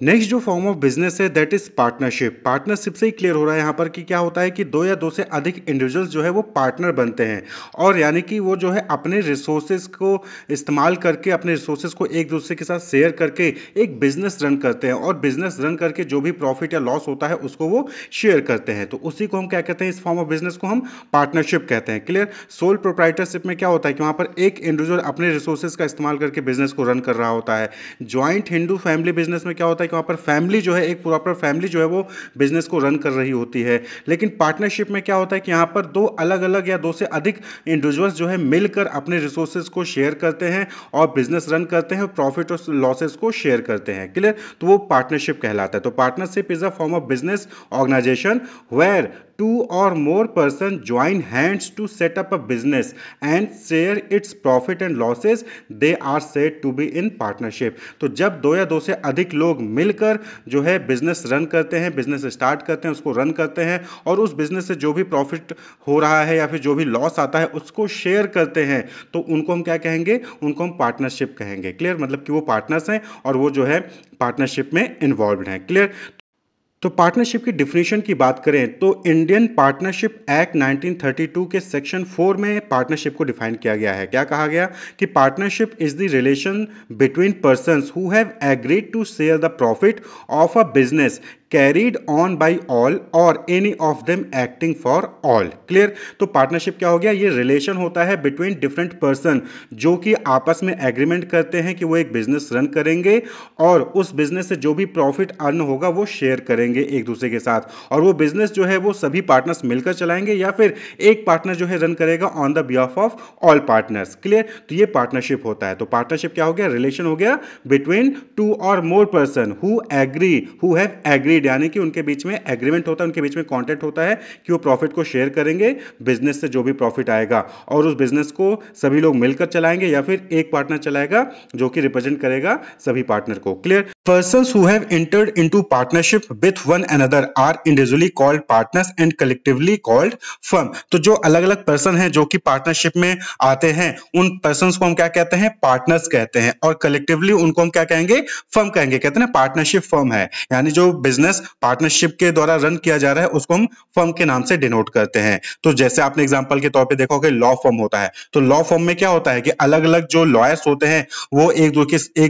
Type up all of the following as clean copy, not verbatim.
Next जो form of business है that is partnership. Partnership से ही क्लियर हो रहा है यहाँ पर कि क्या होता है कि दो या दो से अधिक इंडिविजुअल्स जो है वो पार्टनर बनते हैं और यानी कि वो जो है अपने रिसोर्सेज को इस्तेमाल करके, अपने रिसोर्सेज को एक दूसरे के साथ शेयर करके एक बिजनेस रन करते हैं और बिजनेस रन करके जो भी प्रॉफिट या लॉस होता है उसको वो शेयर करते हैं। तो उसी को हम क्या कहते हैं, इस फॉर्म ऑफ बिजनेस को हम पार्टनरशिप कहते हैं। क्लियर। सोल प्रोप्राइटरशिप में क्या होता है कि वहाँ पर एक इंडिविजुअल अपने रिसोर्सेज का इस्तेमाल करके बिजनेस को रन कर रहा होता है। ज्वाइंट हिंदू फैमिली बिजनेस में क्या होता है, वहाँ पर फैमिली जो है, एक प्रॉपर फैमिली जो है वो बिजनेस को रन कर रही होती है। लेकिन पार्टनरशिप में क्या होता है कि यहाँ पर दो अलग अलग या दो से अधिक इंडिविजुअल्स जो है मिलकर अपने रिसोर्सेज को शेयर करते हैं और बिजनेस रन करते हैं और प्रॉफिट और लॉसेस को शेयर करते हैं। क्लियर। तो वो पार्टनरशिप कहलाता है। तो partnership is a form of business organisation where two or more person join hands to set up a business and share its profit and losses, they are said to be in partnership। तो जब दो या दो से अधिक लोग मिलकर जो है बिजनेस रन करते हैं, बिजनेस स्टार्ट करते हैं, उसको रन करते हैं और उस बिजनेस से जो भी प्रॉफिट हो रहा है या फिर जो भी लॉस आता है उसको शेयर करते हैं, तो उनको हम क्या कहेंगे, उनको हम पार्टनरशिप कहेंगे। क्लियर। मतलब कि वो पार्टनर्स हैं और वो जो है पार्टनरशिप में इन्वॉल्व हैं। क्लियर। तो पार्टनरशिप की डिफिनेशन की बात करें तो इंडियन पार्टनरशिप एक्ट 1932 के सेक्शन 4 में पार्टनरशिप को डिफाइन किया गया है। क्या कहा गया कि partnership is the relation between persons who have agreed to share the profit of a business carried on by all और any of them acting for all. Clear. तो पार्टनरशिप क्या हो गया, ये रिलेशन होता है बिटवीन डिफरेंट पर्सन जो कि आपस में एग्रीमेंट करते हैं कि वो एक बिजनेस रन करेंगे और उस बिजनेस से जो भी प्रॉफिट अर्न होगा वो शेयर करेंगे एक दूसरे के साथ, और वो बिजनेस जो है वो सभी पार्टनर्स मिलकर चलाएंगे या फिर एक पार्टनर जो है रन करेगा on the behalf of all partners. Clear. तो ये पार्टनरशिप होता है। तो पार्टनरशिप क्या हो गया, रिलेशन हो गया बिटवीन टू और more person who agree, who have agreed, यानी कि उनके बीच में एग्रीमेंट होता है, उनके बीच में कॉन्ट्रैक्ट होता है कि वो प्रॉफिट को शेयर करेंगे, बिजनेस से जो भी प्रॉफिट आएगा, और उस बिजनेस को सभी लोग मिलकर चलाएंगे या फिर एक पार्टनर चलाएगा जो कि रिप्रेजेंट करेगा सभी पार्टनर को। Clear. Persons who have entered into partnership with one another are individually called partners and collectively called firm। तो जो अलग अलग पर्सन हैं जो कि पार्टनरशिप में आते हैं उन पर्सन्स को हम क्या कहते हैं, पार्टनर्स कहते हैं, और कलेक्टिवली उनको हम क्या कहेंगे, फर्म कहेंगे। कहते हैं ना पार्टनरशिप फर्म है, यानी जो बिजनेस पार्टनरशिप के द्वारा रन किया जा रहा है उसको हम फर्म के नाम से डिनोट करते हैं। तो जैसे आपने एग्जांपल के तौर पे देखा होगा लॉ फर्म होता है, तो लॉ फर्म में क्या होता है कि अलग अलग जो लॉयर्स होते हैं वो एक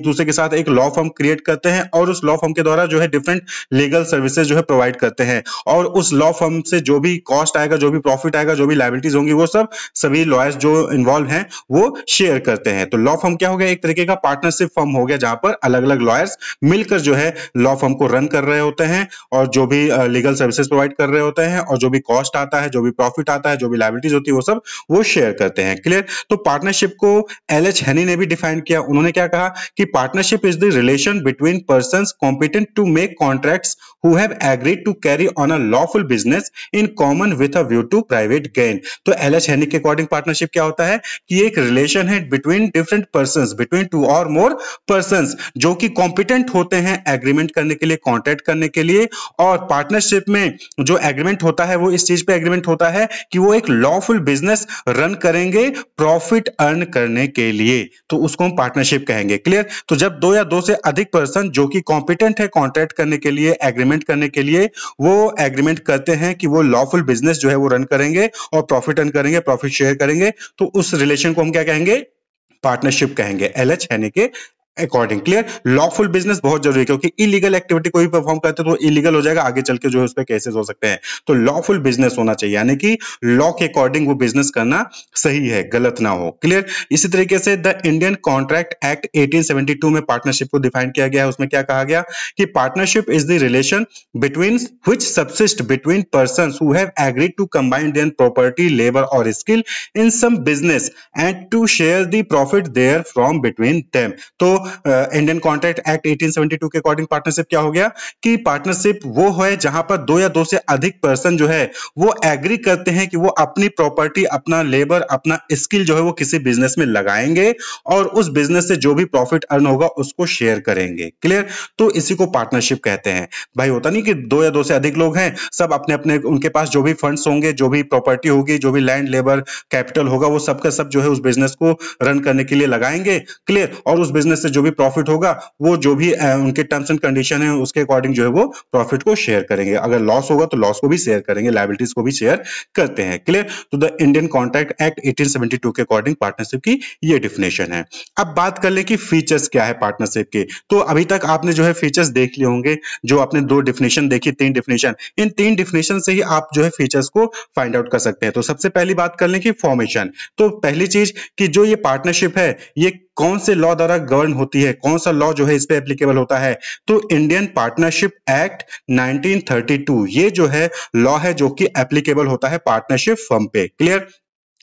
दूसरे के साथ एक लॉ फर्म क्रिएट करते हैं और उस लॉ फर्म के द्वारा जो है डिफरेंट लीगल सर्विसेज जो है प्रोवाइड करते हैं, और उस लॉ फर्म से जो भी कॉस्ट आएगा, जो भी प्रॉफिट आएगा, जो भी लायबिलिटीज होंगी वो सब सभी लॉयर्स जो इन्वॉल्व हैं वो शेयर करते हैं। तो लॉ फर्म क्या हो गया, एक तरीके का पार्टनरशिप फर्म हो गया जहां पर अलग अलग लॉयर्स मिलकर जो है लॉ फर्म को रन कर रहे होते हैं और जो भी लीगल सर्विसेज प्रोवाइड कर रहे होते हैं और जो भी कॉस्ट आता है, जो भी प्रॉफिट आता है, जो भी लायबिलिटीज होती है वो सब वो शेयर करते हैं। क्लियर। तो पार्टनरशिप को एल.एच. हेनी ने भी डिफाइन किया। उन्होंने क्या कहा कि partnership is the relation between persons competent to make contracts who have agreed to carry on a lawful business in common with a view to private gain। तो एल.एच. हेनी के अकॉर्डिंग पार्टनरशिप क्या होता है कि एक रिलेशन है between different persons, between two और मोर पर्संस जो कि कॉम्पिटेंट होते हैं एग्रीमेंट करने के लिए, कॉन्ट्रैक्ट करने के लिए, और पार्टनरशिप में जो एग्रीमेंट होता है वो इस चीज पे एग्रीमेंट होता है कि वो एक लॉफुल बिजनेस रन करेंगे प्रॉफिट अर्न करने के लिए, तो उसको हम पार्टनरशिप कहेंगे। क्लियर। तो जब दो या दो से अधिक पर्सन जो कि कॉम्पिटेंट है कॉन्ट्रैक्ट करने के लिए, एग्रीमेंट करने के लिए, वो एग्रीमेंट करते हैं कि वो लॉफुल बिजनेस जो है वो रन करेंगे और प्रॉफिट अर्न करेंगे, प्रॉफिट शेयर करेंगे, तो उस रिलेशन को हम क्या कहेंगे, पार्टनरशिप कहेंगे एल.एच. हेनी के अकॉर्डिंग। क्लियर। लॉफुल बिजनेस बहुत जरूरी है क्योंकि इलीगल एक्टिविटी कोई परफॉर्म करते तो इलीगल हो जाएगा, आगे चल के जो है उस पर केसेस हो सकते हैं। तो लॉफुल बिजनेस होना चाहिए, यानी कि लॉ के अकॉर्डिंग वो बिजनेस करना सही है, गलत ना हो। क्लियर। इसी तरीके से द इंडियन कॉन्ट्रैक्ट एक्ट 1872 में पार्टनरशिप को डिफाइन किया गया है। उसमें क्या कहा गया कि partnership is the relation between which subsist between persons who have agreed to combine their property, labour और skill in some business and to share the profit therefrom between them. तो इंडियन कॉन्ट्रैक्ट एक्ट 1872 के according partnership क्या हो गया कि partnership वो है जहां पर दो या दो से अधिक पर्सन जो है वो एग्री करते हैं कि वो अपनी प्रॉपर्टी, अपना लेबर, अपना स्किल जो है वो किसी बिजनेस में लगाएंगे और उस बिजनेस से जो भी प्रॉफिट अर्न होगा उसको शेयर करेंगे। क्लियर। तो इसी को पार्टनरशिप कहते हैं। भाई होता नहीं कि दो या दो से अधिक लोग हैं, सब अपने अपने उनके पास जो भी फंड्स होंगे, जो भी प्रॉपर्टी होगी, जो भी लैंड, लेबर, कैपिटल होगा, वो सबका सब जो है उस बिजनेस को रन करने के लिए लगाएंगे। क्लियर। और उस बिजनेस से जो भी प्रॉफिट होगा वो जो भी उनके टर्म्स एंड कंडीशन है उसके अकॉर्डिंग जो है वो प्रॉफिट को शेयर करेंगे। अगर लॉस होगा तो लॉस को भी शेयर करेंगे, लायबिलिटीज को भी शेयर करते हैं। क्लियर? तो द इंडियन कॉन्ट्रैक्ट एक्ट 1872 के अकॉर्डिंग पार्टनरशिप की ये डिफिनेशन है। अब बात कर ले कि फीचर्स क्या है पार्टनरशिप के। तो अभी तक आपने जो है फीचर्स देख लिए होंगे, जो आपने दो डिफिनेशन देखी, तीन डिफिनेशन, इन तीन डिफिनेशन से ही आप जो है फीचर्स को फाइंड आउट कर सकते हैं। तो सबसे पहली बात कर लें कि फॉर्मेशन। तो पहली चीज कि जो ये पार्टनरशिप है ये कौन से लॉ द्वारा गवर्न होती है, कौन सा लॉ जो है इस पे एप्लीकेबल होता है, तो इंडियन पार्टनरशिप एक्ट 1932 ये जो है लॉ है जो कि एप्लीकेबल होता है पार्टनरशिप फर्म पे। Clear?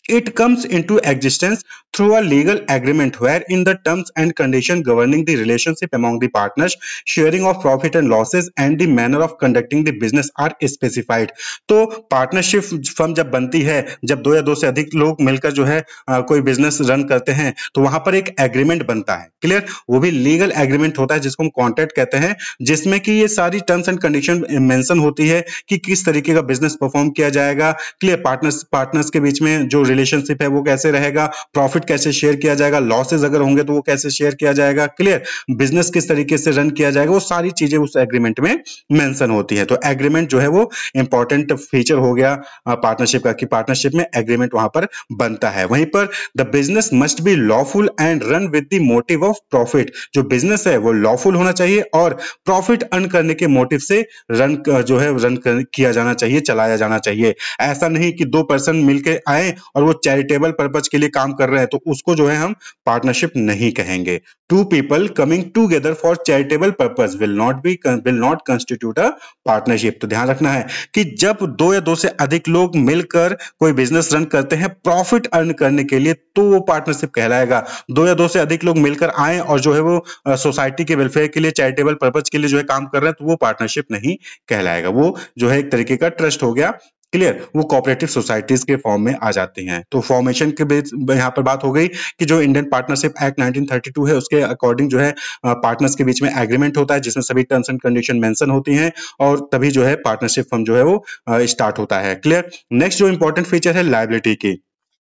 It comes into existence through a legal agreement wherein the terms and conditions governing the relationship among the partners, sharing of profit and losses, and the manner of conducting the business are specified। तो partnership firm जब बनती है, जब दो या दो से अधिक लोग मिलकर जो है कोई बिजनेस रन करते हैं, तो वहां पर एक एग्रीमेंट बनता है। क्लियर? वो भी लीगल एग्रीमेंट होता है जिसको हम कॉन्ट्रैक्ट कहते हैं, जिसमें कि ये सारी टर्म्स एंड कंडीशन मेंशन होती है कि किस तरीके का बिजनेस परफॉर्म किया जाएगा। क्लियर? पार्टनर्स के बीच में जो रिलेशनशिप है वो कैसे रहेगा, प्रॉफिट कैसे शेयर किया जाएगा, लॉसेस अगर होंगे तो वो कैसे शेयर किया जाएगा। क्लियर? बिजनेस किस तरीके से रन किया जाएगा, वो सारी चीजें उस एग्रीमेंट में मेंशन होती है। तो एग्रीमेंट जो है वो इंपॉर्टेंट फीचर हो गया पार्टनरशिप का, कि पार्टनरशिप में एग्रीमेंट वहां पर बनता है। वहीं पर the business must be lawful and run with the motive of profit. जो बिजनेस है वो लॉफुल होना चाहिए और प्रॉफिट अर्न करने के मोटिव से रन किया जाना चाहिए, चलाया जाना चाहिए। ऐसा नहीं कि दो पर्सन मिलकर आए और वो चैरिटेबल पर्पज के लिए काम कर रहे हैं, तो उसको जो है हम पार्टनरशिप नहीं कहेंगे। Two people coming together for charitable purpose will not constitute a partnership. तो ध्यान रखना है कि जब दो या दो से अधिक लोग मिलकर कोई बिजनेस रन करते हैं प्रॉफिट अर्न करने के लिए, तो वो पार्टनरशिप कहलाएगा। दो या दो से अधिक लोग मिलकर आए और जो है वो सोसाइटी के वेलफेयर के लिए, चैरिटेबल पर्पज के लिए जो है काम कर रहे हैं, तो वो पार्टनरशिप नहीं कहलाएगा। वो जो है एक तरीके का ट्रस्ट हो गया। क्लियर? वो कोऑपरेटिव सोसाइटीज के फॉर्म में आ जाती हैं। तो फॉर्मेशन के बेस यहाँ पर बात हो गई कि जो इंडियन पार्टनरशिप एक्ट 1932 है उसके अकॉर्डिंग जो है पार्टनर्स के बीच में एग्रीमेंट होता है जिसमें सभी टर्म्स एंड कंडीशन मेंशन होती हैं और तभी जो है पार्टनरशिप फर्म जो है वो स्टार्ट होता है। क्लियर? नेक्स्ट जो इंपॉर्टेंट फीचर है लायबिलिटी की।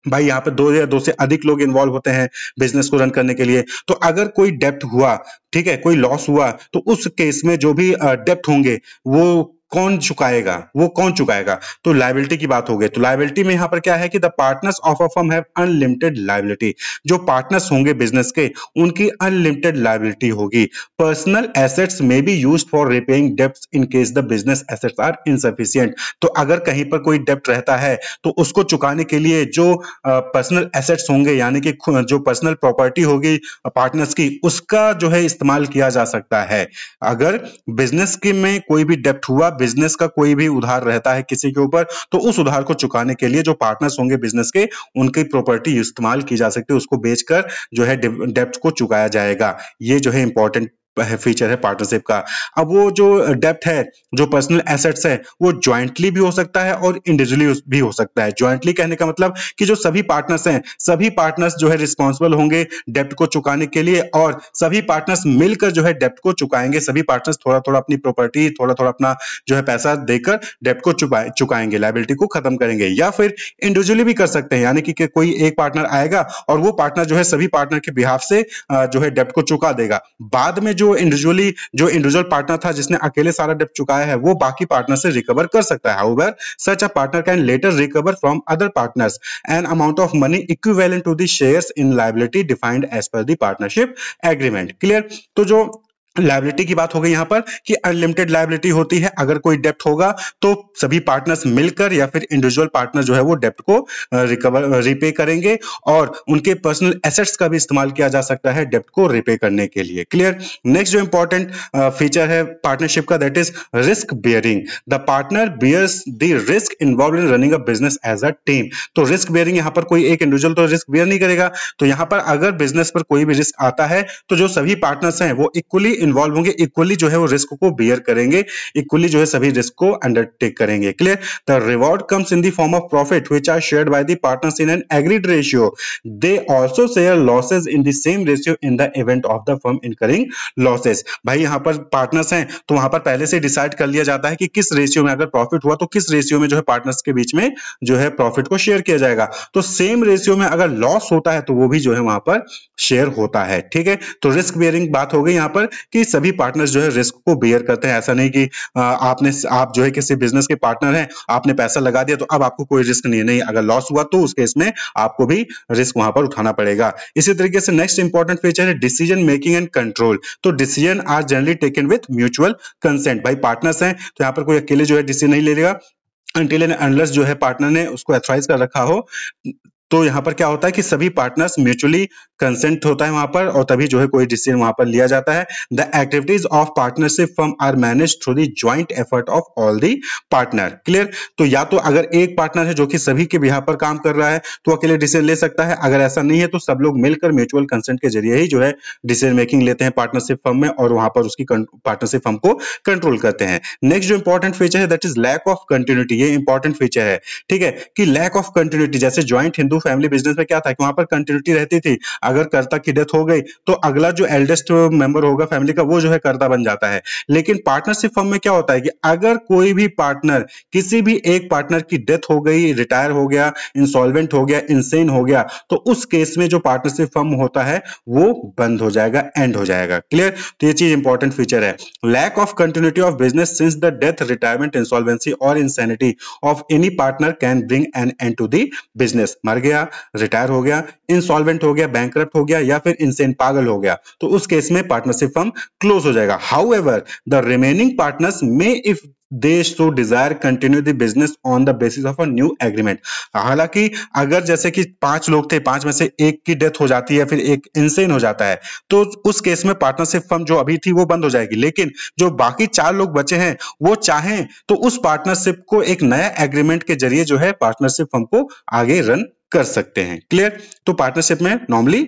भाई यहाँ पे दो या दो से अधिक लोग इन्वॉल्व होते हैं बिजनेस को रन करने के लिए, तो अगर कोई डेप्ट हुआ, ठीक है, कोई लॉस हुआ, तो उस केस में जो भी डेप्ट होंगे वो कौन चुकाएगा, वो कौन चुकाएगा? तो लायबिलिटी की बात हो गई। तो लायबिलिटी में यहां पर क्या है कि the partners of a firm have unlimited liability. जो पार्टनर्स होंगे बिजनेस के उनकी अनलिमिटेड लायबिलिटी होगी। पर्सनल एसेट्स में be used for repaying debts in case the business assets are insufficient. तो अगर कहीं पर कोई डेब्ट रहता है तो उसको चुकाने के लिए जो पर्सनल एसेट्स होंगे, यानी कि जो पर्सनल प्रॉपर्टी होगी पार्टनर्स की, उसका जो है इस्तेमाल किया जा सकता है। अगर बिजनेस के में कोई भी डेब्ट हुआ, बिजनेस का कोई भी उधार रहता है किसी के ऊपर, तो उस उधार को चुकाने के लिए जो पार्टनर्स होंगे बिजनेस के, उनकी प्रॉपर्टी इस्तेमाल की जा सकती है, उसको बेचकर जो है डेब्ट को चुकाया जाएगा। ये जो है इंपॉर्टेंट फीचर है पार्टनरशिप का। अब वो जो डेप्ट है, जो पर्सनल एसेट्स है, वो ज्वाइंटली भी हो सकता है और इंडिविजुअली भी हो सकता है। ज्वाइंटली कहने का मतलब कि जो सभी पार्टनर्स हैं, सभी पार्टनर्स जो है रिस्पॉन्सिबल होंगे डेप्ट को चुकाने के लिए और सभी पार्टनर्स मिलकर जो है डेप्ट को चुकाएंगे। सभी पार्टनर्स थोड़ा थोड़ा अपनी प्रॉपर्टी, थोड़ा थोड़ा अपना जो है पैसा देकर डेप्ट को चुकाएंगे, लायबिलिटी को खत्म करेंगे। या फिर इंडिविजुअली भी कर सकते हैं, यानी कि कोई एक पार्टनर आएगा और वो पार्टनर जो है सभी पार्टनर के बिहाफ से जो है डेप्ट को चुका देगा। बाद में जो इंडिविजुअल पार्टनर था जिसने अकेले सारा डेब्ट चुकाया है, वो बाकी पार्टनर से रिकवर कर सकता है। However such a partner can later recover from other partners an amount of money equivalent to the shares in liability defined as per the partnership agreement. Clear? तो जो लायबिलिटी की बात हो गई यहां पर कि अनलिमिटेड लायबिलिटी होती है। अगर कोई डेप्ट होगा तो सभी पार्टनर्स मिलकर या फिर इंडिविजुअल पार्टनर जो है वो डेप्ट को रिपे करेंगे और उनके पर्सनल एसेट्स का भी इस्तेमाल किया जा सकता है डेप्ट को रिपे करने के लिए। क्लियर? नेक्स्ट जो इंपॉर्टेंट फीचर है पार्टनरशिप का, that is risk bearing. The partner bears the risk involve in running a business as a team. तो रिस्क बियरिंग यहां पर कोई एक इंडिविजुअल तो रिस्क बियर नहीं करेगा। तो यहां पर अगर बिजनेस पर कोई भी रिस्क आता है तो जो सभी पार्टनर्स हैं वो इक्वली इन्वॉल्व होंगे इक्वली जो है वो रिस्क को बियर करेंगे, इक्वली जो है सभी रिस्क को अंडरटेक करेंगे। Clear? The reward comes in the form of profit which are shared by the partners in an agreed ratio. They also share losses in the same ratio in the event of the firm incurring losses. भाई यहाँ पर partners हैं तो वहां पर पहले से decide कर लिया जाता है कि किस रेशियो में अगर प्रॉफिट हुआ तो किस रेशियो में जो है पार्टनर्स के बीच में जो है प्रॉफिट को शेयर किया जाएगा। तो सेम रेशियो में अगर लॉस होता है तो वो भी जो है वहां पर शेयर होता है। ठीक है, तो रिस्क बेयरिंग बात हो गई यहाँ पर कि सभी पार्टनर्स जो है रिस्क को बेयर करते हैं। ऐसा नहीं कि आप जो है किसी बिजनेस के पार्टनर हैं, आपने पैसा लगा दिया तो अब आपको कोई रिस्क नहीं है। नहीं, अगर लॉस हुआ तो उस केस में आपको भी रिस्क वहां पर उठाना पड़ेगा। इसी तरीके से नेक्स्ट इंपॉर्टेंट फीचर है डिसीजन मेकिंग एंड कंट्रोल। तो decision are generally taken with mutual consent. भाई पार्टनर्स हैं तो यहाँ पर कोई अकेले जो है डिसीजन नहीं ले लेगा अनटिल एंड अनलेस जो है पार्टनर ने उसको एथराइज कर रखा हो। तो यहाँ पर क्या होता है कि सभी पार्टनर्स म्यूचुअली कंसेंट होता है वहां पर और तभी जो है कोई डिसीजन वहां पर लिया जाता है। The activities of partnership firm are manage through the joint effort of all the partner. Clear? तो या तो अगर एक पार्टनर है जो कि सभी के बिहाफ पर काम कर रहा है तो अकेले डिसीजन ले सकता है, अगर ऐसा नहीं है तो सब लोग मिलकर म्यूचुअल कंसेंट के जरिए ही जो है डिसीजन मेकिंग लेते हैं पार्टनरशिप फर्म में और वहां पर उसकी पार्टनरशिप फर्म को कंट्रोल करते हैं। नेक्स्ट जो इंपॉर्टेंट फीचर है that is lack of continuity. ये इंपॉर्टेंट फीचर है, ठीक है, कि लैक ऑफ कंटिन्यूटी। जैसे ज्वाइंट हिंदू फैमिली बिजनेस में क्या था कि वहां पर कंटिन्यूटी रहती थी, अगर कर्ता की डेथ हो गई तो अगला जो एल्डेस्ट मेंबर होगा फैमिली का वो जो है कर्ता बन जाता है। लेकिन पार्टनरशिप फर्म में क्या होता है कि अगर कोई भी पार्टनर, किसी भी एक पार्टनर की डेथ हो गई, रिटायर हो गया, इंसॉल्वेंट हो गया, इंसेन हो गया, तो उस केस में जो पार्टनरशिप फर्म होता है वो बंद हो जाएगा, एंड हो जाएगा। क्लियर? तो ये चीज इंपॉर्टेंट फीचर है। Lack of continuity of business since the death, retirement, insolvency और insanity of any partner can bring an end to the business. मर गया, रिटायर हो गया, इंसॉल्वेंट हो गया, बैंकरप्ट हो गया या फिर इंसेन, पागल हो गया, तो उस केस में पार्टनरशिप फर्म क्लोज हो जाएगा। However the remaining partners may if they so Dzire continue the business on the basis of a new agreement. हालांकि अगर जैसे कि 5 लोग थे, 5 में से एक की डेथ हो जाती है, फिर एक इंसेन हो जाता है, तो उस केस में पार्टनरशिप फर्म जो अभी थी वो बंद हो जाएगी। लेकिन जो बाकी 4 लोग बचे हैं वो चाहें तो उस पार्टनरशिप को एक नया एग्रीमेंट के जरिए जो है पार्टनरशिप फर्म को आगे रन कर सकते हैं। क्लियर? तो पार्टनरशिप में नॉर्मली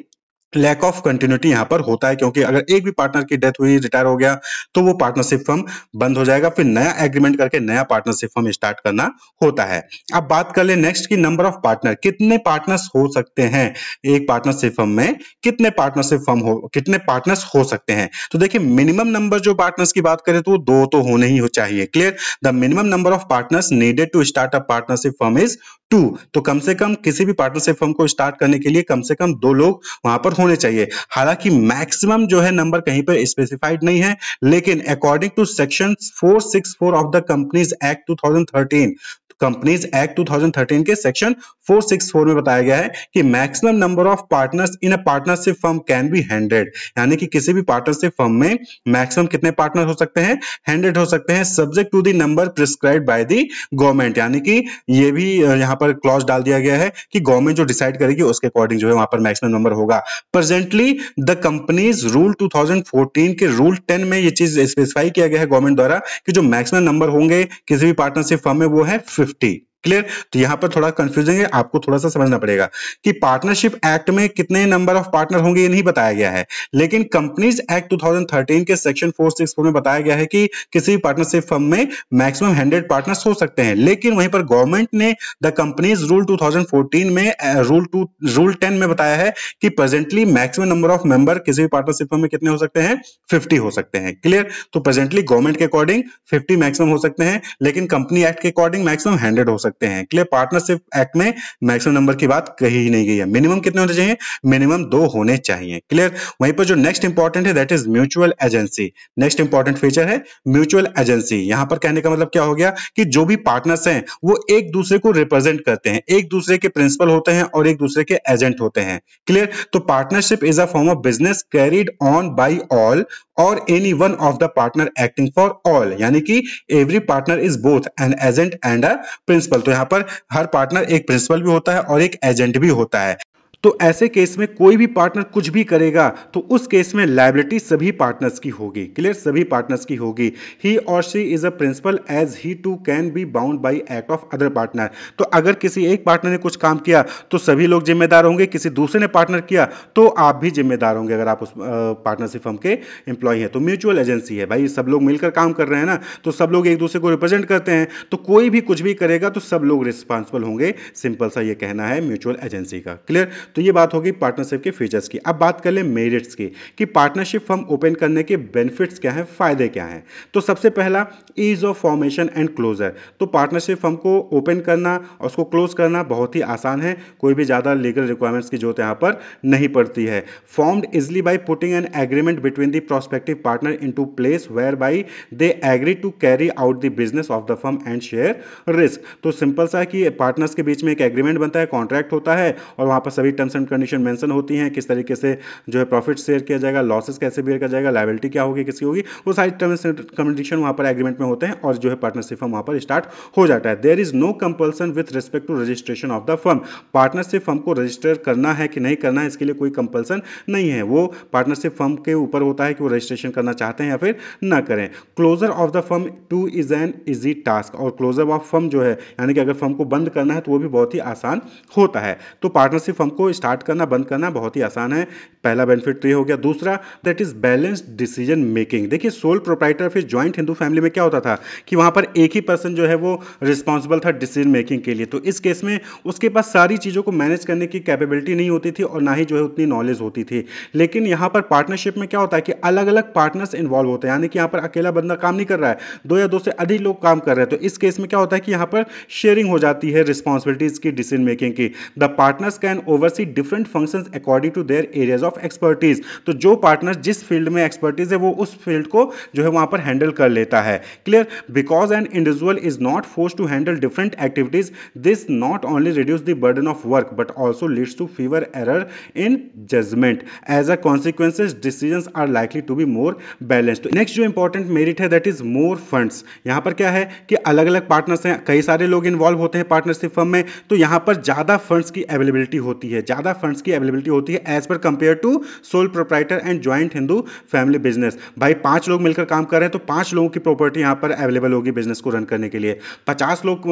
लैक ऑफ कंटिन्यूटी यहां पर होता है क्योंकि अगर एक भी पार्टनर की डेथ हुई, रिटायर हो गया, तो वो पार्टनरशिप फर्म बंद हो जाएगा, फिर नया एग्रीमेंट करके नया पार्टनरशिप फर्म स्टार्ट करना होता है। अब बात कर ले नेक्स्ट की नंबर ऑफ पार्टनर, कितने पार्टनर्स हो सकते हैं एक पार्टनरशिप फर्म में, कितने पार्टनर्स हो सकते हैं। तो देखिए मिनिमम नंबर जो पार्टनर्स की बात करें तो 2 तो होने ही चाहिए। Clear? The minimum number of partners needed to start a partnership firm is 2। तो कम से कम किसी भी पार्टनरशिप फर्म को स्टार्ट करने के लिए कम से कम 2 लोग वहां पर होने चाहिए। हालांकि मैक्सिमम जो है नंबर कहीं पर स्पेसिफाइड नहीं है, लेकिन according to section 464 of the Companies Act 2013, Companies Act 2013 के सेक्शन 464 में बताया गया है कि maximum number of partners in a partnership firm can be 100। यानी कि किसी भी पार्टनरशिप फर्म में मैक्सिमम कितने पार्टनर हो सकते हैं? 100 हो सकते हैं, subject to the number prescribed by the government. यानी कि ये भी यहां पर क्लॉज डाल दिया गया है कि गवर्नमेंट जो डिसाइड करेगी उसके अकॉर्डिंग जो है वहां पर मैक्सिमम नंबर होगा। प्रेजेंटली द कंपनीज रूल 2014 के रूल 10 में ये चीज स्पेसिफाई किया गया है गवर्नमेंट द्वारा कि जो मैक्सिमम नंबर होंगे किसी भी पार्टनरशिप फर्म में वो है 50। क्लियर? तो यहां पर थोड़ा कंफ्यूजन है, आपको थोड़ा सा समझना पड़ेगा कि पार्टनरशिप एक्ट में कितने नंबर ऑफ पार्टनर होंगे ये नहीं बताया गया है, लेकिन कंपनीज एक्ट 2013 के सेक्शन 464 में बताया गया है कि किसी भी पार्टनरशिप फर्म में मैक्सिमम 100 पार्टनर्स हो सकते हैं। लेकिन वहीं पर गवर्नमेंट ने द कंपनीज रूल 2014 में रूल 10 में बताया है कि presently maximum number of member किसी भी पार्टनरशिप फर्म में कितने हो सकते हैं? 50 हो सकते हैं। क्लियर? तो प्रेजेंटली गवर्नमेंट के अकॉर्डिंग 50 मैक्सिमम हो सकते हैं, लेकिन कंपनी एक्ट के अकॉर्डिंग मैक्सिमम 100 हो सकते हैं। क्लियर? पार्टनरशिप एक्ट में मैक्सिमम नंबर की बात कही ही नहीं गई है। मिनिमम कितने होने चाहिए? मिनिमम 2 होने चाहिए। क्लियर? वहीं पर जो नेक्स्ट इंपॉर्टेंट है that is mutual agency. Next important feature है म्यूचुअल एजेंसी। यहां पर कहने का मतलब क्या हो गया कि जो भी पार्टनर्स हैं वो एक दूसरे को रिप्रेजेंट करते हैं, एक दूसरे के प्रिंसिपल होते हैं और एक दूसरे के एजेंट होते हैं। क्लियर? तो partnership is a form of business carried on by all और any one of the partner acting for all. यानी कि every partner is both an agent and a principal. तो यहां पर हर पार्टनर एक प्रिंसिपल भी होता है और एक एजेंट भी होता है। तो ऐसे केस में कोई भी पार्टनर कुछ भी करेगा तो उस केस में लायबिलिटी सभी पार्टनर्स की होगी। क्लियर, सभी पार्टनर्स की होगी। ही और she is a principal as he too can be bound by act of other partner. तो अगर किसी एक पार्टनर ने कुछ काम किया तो सभी लोग जिम्मेदार होंगे, किसी दूसरे ने पार्टनर किया तो आप भी जिम्मेदार होंगे अगर आप उस पार्टनरशिप फर्म के एम्प्लॉय हैं। तो म्यूचुअल एजेंसी है भाई, सब लोग मिलकर काम कर रहे हैं ना, तो सब लोग एक दूसरे को रिप्रेजेंट करते हैं, तो कोई भी कुछ भी करेगा तो सब लोग रिस्पॉन्सिबल होंगे। सिंपल सा ये कहना है म्यूचुअल एजेंसी का। क्लियर, तो ये बात होगी पार्टनरशिप के फीचर्स की। अब बात कर ले मेरिट्स की कि पार्टनरशिप फर्म ओपन करने के बेनिफिट्स क्या हैं, फायदे क्या हैं। तो सबसे पहला ease of formation and closure. तो पार्टनरशिप फर्म को ओपन करना और उसको क्लोज करना बहुत ही आसान है, कोई भी ज़्यादा लीगल रिक्वायरमेंट्स की जरूरत यहाँ पर नहीं पड़ती है। Formed easily by putting an agreement between the prospective partner into place whereby they agree to carry out the business of the firm and share risk. तो सिंपल सा है कि पार्टनर्स के बीच में एक एग्रीमेंट बनता है, contract होता है, और वहाँ पर सभी टर्म्स एंड कंडीशन मेंशन होती हैं, किस तरीके से जो है प्रॉफिट शेयर किया जाएगा, लॉसेस कैसे बेयर किया जाएगा, लायबिलिटी क्या होगी, किसकी होगी, वो सारी टर्म्स एंड कंडीशन वहाँ पर एग्रीमेंट में होते हैं और जो है पार्टनरशिप फर्म वहाँ पर स्टार्ट हो जाता है। There is no compulsion with respect to registration of the firm. Partnership firm को रजिस्टर करना है कि नहीं करना है, इसके लिए कोई कंपल्सन नहीं है, वो पार्टनरशिप फर्म के ऊपर होता है कि वो रजिस्ट्रेशन करना चाहते हैं या फिर ना करें। Closure of the firm too is an easy task. और क्लोजर ऑफ फर्म जो है यानी कि अगर फर्म को बंद करना है तो वो भी बहुत ही आसान होता है। तो पार्टनरशिप फर्म को स्टार्ट करना बंद करना बहुत ही आसान है। पहला बेनिफिट तो ये हो गया। दूसरा that is balanced decision making. देखिए सोल प्रोप्राइटर फिर ज्वाइंट हिंदू फैमिली में क्या होता था कि वहां पर एक ही पर्सन जो है वो रिस्पॉन्सिबल था डिसीजन मेकिंग के लिए, तो इस केस में उसके पास सारी चीज़ों को मैनेज करने की कैपेबिलिटी नहीं होती थी और ना ही जो है उतनी नॉलेज होती थी। लेकिन यहाँ पर पार्टनरशिप में क्या होता है कि अलग अलग पार्टनर्स इन्वॉल्व होते हैं, यानी कि यहाँ पर अकेला बंदा काम नहीं कर रहा है, दो या दो से अधिक लोग काम कर रहे हैं। तो इस केस में क्या होता है कि यहाँ पर शेयरिंग हो जाती है रिस्पॉन्सिबिलिटीज की डिसीजन मेकिंग की। The partners can oversee different functions according to their areas of expertise. तो जो पार्टनर जिस फील्ड में एक्सपर्टीज है वो उस फील्ड को जो है वहां पर हैंडल कर लेता है। Clear, because an individual is not force to handle different activities, this not only reduce the burden of work but also leads to fewer error in judgement. As a consequences decisions are likely to be more balanced. Next जो important merit है that is more funds. यहां पर क्या है कि अलग अलग partners हैं, कई सारे लोग इन्वॉल्व होते हैं पार्टनरशिप फर्म में, तो यहां पर ज्यादा फंड्स की अवेलेबिलिटी होती है, ज्यादा फंड्स की अवेलेबिलिटी होती है एज पर compare to sole proprietor and joint Hindu family business. भाई 5 लोग मिलकर काम कर रहे हैं तो 5 लोगों की प्रॉपर्टी यहां पर अवेलेबल होगी बिजनेस को रन करने के लिए। 50 लोग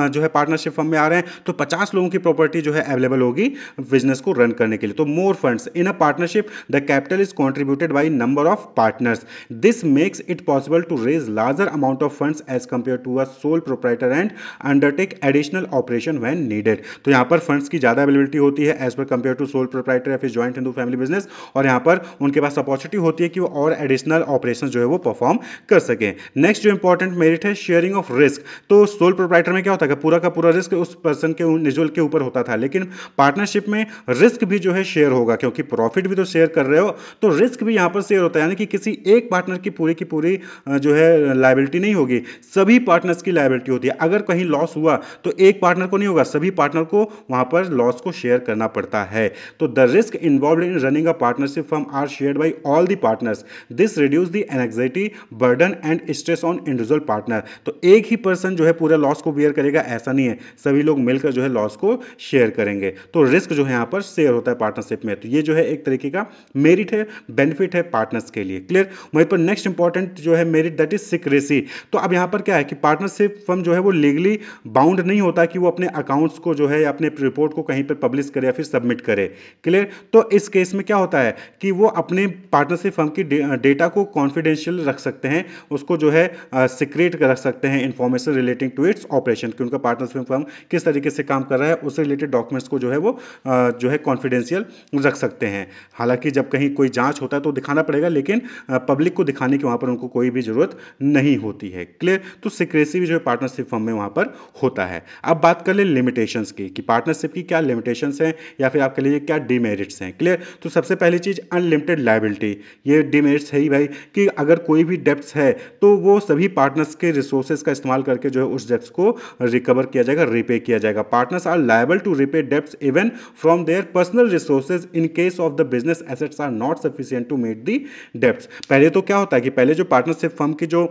जो है पार्टनरशिप फर्म में आ रहे हैं तो 50 लोगों की प्रॉपर्टी जो है अवेलेबल होगी बिजनेस को रन करने के लिए। तो more funds in a partnership, the capital is contributed by number of partners, this makes it possible to raise larger amount of funds as compared to a sole proprietor and undertake additional operation when needed. तो यहां पर funds की ज्यादा availability होती है as पर compare to sole proprietor या फिर ज्वाइंट हिंदू फैमिली बिजनेस, और यहां पर उनके पास अपॉर्चुनिटी होती है कि वो और एडिशनल ऑपरेशन जो है वो परफॉर्म कर सकें। नेक्स्ट जो इंपॉर्टेंट मेरिट है शेयरिंग ऑफ रिस्क। तो सोल प्रोप्राइटर में क्या होता है पूरा का पूरा रिस्क उस पर्सन के इंडिविजुअल के ऊपर होता था, लेकिन पार्टनरशिप में रिस्क भी जो है शेयर होगा, क्योंकि प्रॉफिट भी तो शेयर कर रहे हो तो रिस्क भी यहां पर शेयर होता है, यानी कि किसी एक पार्टनर की पूरी जो है लायबिलिटी नहीं होगी, सभी पार्टनर्स की लायबिलिटी होती है। अगर कहीं लॉस हुआ तो एक पार्टनर को नहीं होगा, सभी पार्टनर को वहां पर लॉस को शेयर करना पड़ता है। तो the risk involve in running a partnership firm are shared by all the partners, this reduce the anxiety burden and stress on individual partner. तो एक ही पर्सन जो है पूरे लॉस को बियर करेगा ऐसा नहीं है, सभी लोग मिलकर जो है लॉस को शेयर करेंगे। तो रिस्क जो है यहां पर शेयर होता है पार्टनरशिप में। तो ये जो है एक तरीके का मेरिट है, बेनिफिट है पार्टनर्स के लिए। क्लियर, वहीं पर नेक्स्ट इंपॉर्टेंट जो है मेरिट दैट इज सिक्रेसी। तो अब यहां पर क्या है कि पार्टनरशिप फर्म जो है वो लीगली बाउंड नहीं होता कि वो अपने अकाउंट्स को जो है अपने रिपोर्ट को कहीं पर पब्लिश करे या फिर सबमिट करे। क्लियर, तो इस केस में क्या होता है कि वो अपने पार्टनरशिप फर्म की डेटा को कॉन्फिडेंशियल रख सकते हैं, उसको जो है सीक्रेट रख सकते हैं, information relating to its operation, कि उनका पार्टनरशिप फर्म किस तरीके से काम कर रहा है उससे रिलेटेड डॉक्यूमेंट्स को जो है वो जो है कॉन्फिडेंशियल रख सकते हैं। हालांकि जब कहीं कोई जांच होता है तो दिखाना पड़ेगा, लेकिन पब्लिक को दिखाने की वहां पर उनको कोई भी जरूरत नहीं होती है। क्लियर, तो सिक्रेसी भी जो है पार्टनरशिप फर्म में वहां पर होता है। अब बात कर ले लिमिटेशंस की कि पार्टनरशिप की क्या लिमिटेशंस हैं या फिर आपके लिए क्या डिमेरिट्स हैं। क्लियर, तो सबसे पहली चीज अनलिमिटेड लायबिलिटी, ये डिमेरिट्स है ही भाई कि अगर कोई भी डेप्ट्स है तो वो सभी पार्टनर्स के रिसोर्सेज का इस्तेमाल करके जो है उस डेप्ट्स को रिकवर किया जाएगा, रिपे किया जाएगा। Partners are liable to repay debts even from their personal resources in case of the business assets are not sufficient to meet the debts. पहले तो क्या होता है कि पहले जो पार्टनरशिप फर्म की जो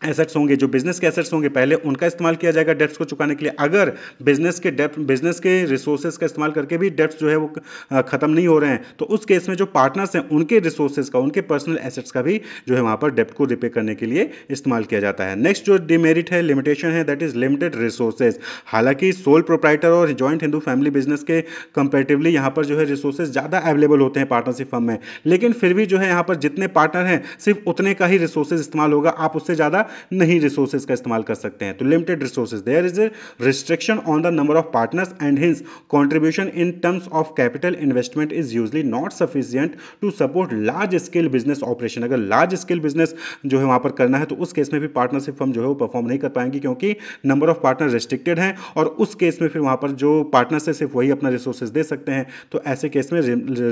एसेट्स होंगे, जो बिजनेस के एसेट्स होंगे पहले उनका इस्तेमाल किया जाएगा डेब्ट्स को चुकाने के लिए। अगर बिजनेस के रिसोर्सेज का इस्तेमाल करके भी डेब्ट्स जो है वो खत्म नहीं हो रहे हैं, तो उस केस में जो पार्टनर्स हैं उनके रिसोर्सेज का, उनके पर्सनल एसेट्स का भी जो है वहां पर डेब्ट को रिपे करने के लिए इस्तेमाल किया जाता है। नेक्स्ट जो डिमेरिट है, लिमिटेशन है, दैट इज लिमिटेड रिसोर्सेज। हालांकि सोल प्रोप्राइटर और जॉइंट हिंदू फैमिली बिजनेस के कंपेरेटिवली यहाँ पर जो है रिसोर्सेज ज़्यादा अवेलेबल होते हैं पार्टनरशिप फर्म में, लेकिन फिर भी जो है यहाँ पर जितने पार्टनर हैं सिर्फ उतने का ही रिसोर्सेज इस्तेमाल होगा, आप उससे ज़्यादा नहीं रिसोर्सेज का इस्तेमाल कर सकते हैं। तो limited resources, there is a restriction on the number of partners and hence contribution in terms of capital investment is usually not sufficient to support large scale business operation. अगर लार्ज स्केल बिजनेस जो है वहां पर करना है तो उस case में भी पार्टनरशिप फर्म जो है वो परफॉर्म नहीं कर पाएंगी, क्योंकि नंबर ऑफ पार्टनर रिस्ट्रिक्टेड हैं और उस केस में फिर वहां पर जो पार्टनर्स है सिर्फ वही अपना रिसोर्सेज दे सकते हैं। तो ऐसे केस में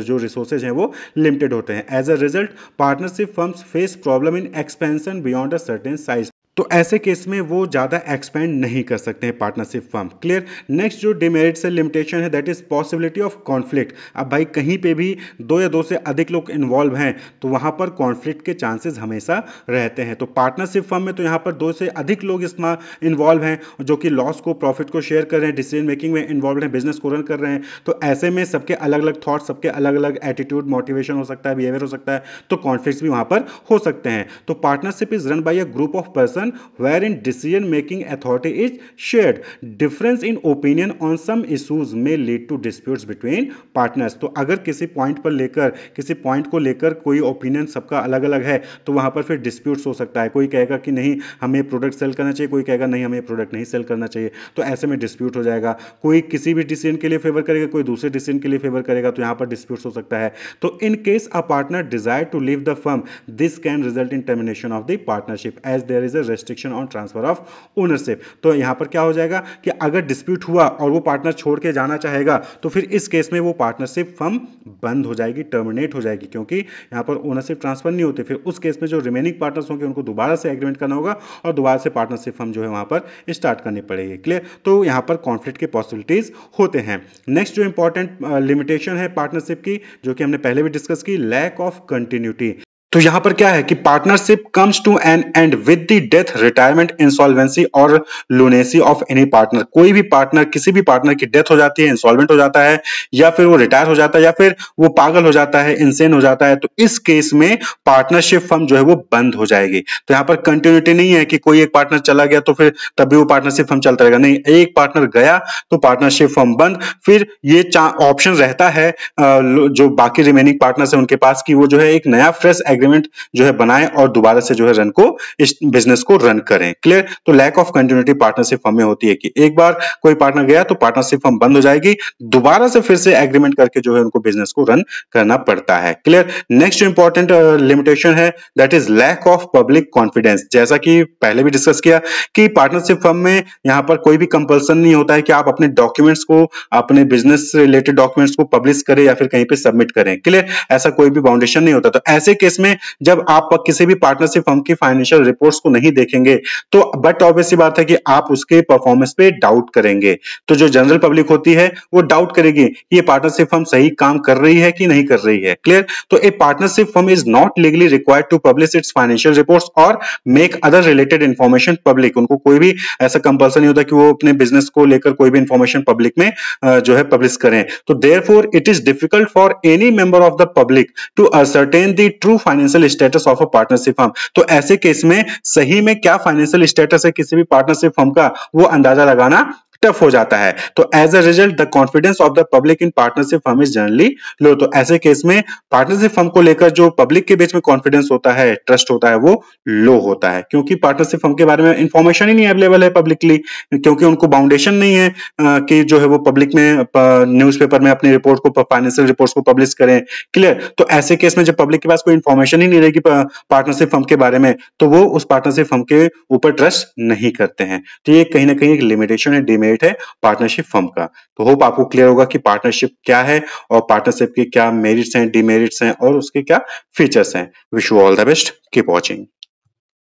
जो रिसोर्सेज हैं वो लिमिटेड होते हैं। As a result partnership firms face problem in expansion beyond a certain size. तो ऐसे केस में वो ज़्यादा एक्सपेंड नहीं कर सकते हैं पार्टनरशिप फर्म। क्लियर। नेक्स्ट जो डिमेरिट्स है, लिमिटेशन है, that is possibility of conflict. अब भाई कहीं पे भी दो या दो से अधिक लोग इन्वॉल्व हैं तो वहाँ पर कॉन्फ्लिक्ट के चांसेस हमेशा रहते हैं। तो पार्टनरशिप फर्म में तो यहाँ पर दो से अधिक लोग इसमें इन्वॉल्व हैं जो कि लॉस को, प्रॉफिट को शेयर कर रहे हैं, डिसीजन मेकिंग में इन्वॉल्व हैं, बिजनेस को रन कर रहे हैं। तो ऐसे में सबके अलग अलग थॉट्स, सबके अलग अलग एटीट्यूड, मोटिवेशन हो सकता है, बिहेवियर हो सकता है, तो कॉन्फ्लिक्ट्स भी वहाँ पर हो सकते हैं। तो partnership is run by a group of person wherein decision making authority is shared. Difference in opinion on some issues may lead to disputes between partners. तो अगर किसी पॉइंट पर लेकर, किसी पॉइंट को लेकर कोई ओपिनियन सबका अलग अलग है तो वहां पर फिर डिस्प्यूट्स हो सकता है। कोई कहेगा कि नहीं हमें प्रोडक्ट सेल करना चाहिए, कोई कहेगा नहीं हमें प्रोडक्ट नहीं सेल करना चाहिए, तो ऐसे में डिस्प्यूट हो जाएगा। कोई किसी भी डिसीजन के लिए फेवर करेगा, कोई दूसरे डिसीजन के लिए फेवर करेगा, तो यहाँ पर डिस्प्यूट्स हो सकता है। तो in case a partner desire to leave the firm, this can result in termination of the partnership as there is a restriction on transfer of ownership. तो यहां पर क्या हो जाएगा कि अगर डिस्प्यूट हुआ और वो पार्टनर छोड़ के जाना चाहेगा तो फिर इस केस में वो पार्टनरशिप फर्म बंद हो जाएगी, टर्मिनेट हो जाएगी, क्योंकि यहां पर ओनरशिप ट्रांसफर नहीं होती। फिर उस केस में जो रिमेनिंग पार्टनर्स होंगे उनको दोबारा से एग्रीमेंट करना होगा और दोबारा से पार्टनरशिप फर्म जो है वहां पर स्टार्ट करनी पड़ेगी। क्लियर। तो यहां पर कॉन्फ्लिक्ट के पॉसिबिलिटीज होते हैं। नेक्स्ट जो इंपॉर्टेंट लिमिटेशन है पार्टनरशिप की, जो कि हमने पहले भी डिस्कस की, लैक ऑफ कंटिन्यूटी। तो यहां पर क्या है कि partnership comes to an end with the death, retirement, insolvency और लुनेसी ऑफ एनी पार्टनर। कोई भी पार्टनर, किसी भी पार्टनर की डेथ हो जाती है, इंसॉल्वेंट हो जाता है, या फिर वो रिटायर हो जाता है, या फिर वो पागल हो जाता है, इंसेन हो जाता है, तो इस केस में पार्टनरशिप फर्म जो है वो बंद हो जाएगी। तो यहां पर कंटिन्यूटी नहीं है कि कोई एक पार्टनर चला गया तो फिर तब भी वो पार्टनरशिप फर्म चलता रहेगा, नहीं, एक पार्टनर गया तो पार्टनरशिप फर्म बंद। फिर ये ऑप्शन रहता है जो बाकी रिमेनिंग पार्टनर्स है उनके पास कि वो जो है एक नया फ्रेश एग्रीमेंट जो है बनाएं और दोबारा से जो है रन को, इस बिजनेस को रन करें। क्लियर। तो lack of continuity partnership firm में होती है कि एक बार कोई पार्टनर गया तो पार्टनरशिप फर्म बंद हो जाएगी, दोबारा से फिर से एग्रीमेंट करके जो है उनको बिजनेस को रन करना पड़ता है। क्लियर। नेक्स्ट इंपॉर्टेंट लिमिटेशन है, that is lack of public confidence. जैसा कि पहले भी डिस्कस किया कि पार्टनरशिप फर्म में यहां पर कोई भी कंपल्सन नहीं होता है कि आप अपने डॉक्यूमेंट्स को, अपने बिजनेस से रिलेटेड डॉक्यूमेंट्स को पब्लिश करें या फिर कहीं पे सबमिट करें। क्लियर। ऐसा कोई भी बाउंडेशन नहीं होता। तो ऐसे केस में जब आप किसी भी पार्टनरशिप फर्म की फाइनेंशियल रिपोर्ट्स को नहीं देखेंगे तो बट ऑब्वियस सी बात है कि आप उसके परफॉर्मेंस पे डाउट करेंगे। तो जो जनरल पब्लिक होती है वो डाउट करेगी कि ये पार्टनरशिप फर्म सही काम कर रही है कि नहीं कर रही है। क्लियर। तो a partnership firm is not legally required to publish its financial reports और make other related information public. उनको कोई भी ऐसा कंपल्सन नहीं होता कि वो अपने बिजनेस को लेकर कोई भी इंफॉर्मेशन पब्लिक में जो है पब्लिश करें। तो therefore it is difficult for any member of the public to ascertain the true financial status of a partnership firm. तो ऐसे केस में सही में क्या फाइनेंशियल स्टेटस है किसी भी पार्टनरशिप फर्म का, वो अंदाजा लगाना टफ हो जाता है। तो as a result the confidence of the public in partnership firm is generally low. तो ऐसे केस में पार्टनरशिप फर्म को लेकर जो पब्लिक के बीच में कॉन्फिडेंस होता है, ट्रस्ट होता है, वो लो होता है, क्योंकि पार्टनरशिप फर्म के बारे में इंफॉर्मेशन ही नहीं अवेलेबल है पब्लिकली, क्योंकि उनको बाउंडेशन नहीं है कि जो है वो पब्लिक में न्यूज़पेपर में अपनी रिपोर्ट को, फाइनेंशियल रिपोर्ट्स को पब्लिश करें। क्लियर। तो ऐसे केस में जब पब्लिक के पास कोई इंफॉर्मेशन ही नहीं रहेगी पार्टनरशिप फर्म के बारे में तो वो उस पार्टनरशिप फर्म के ऊपर ट्रस्ट नहीं करते हैं। तो ये कहीं ना कहीं एक लिमिटेशन है, डिमेरिट है पार्टनरशिप फर्म का। तो होप आपको क्लियर होगा कि पार्टनरशिप क्या है और पार्टनरशिप के क्या मेरिट्स हैं, डिमेरिट्स हैं और उसके क्या फीचर्स हैं। Wish you all the best, keep watching.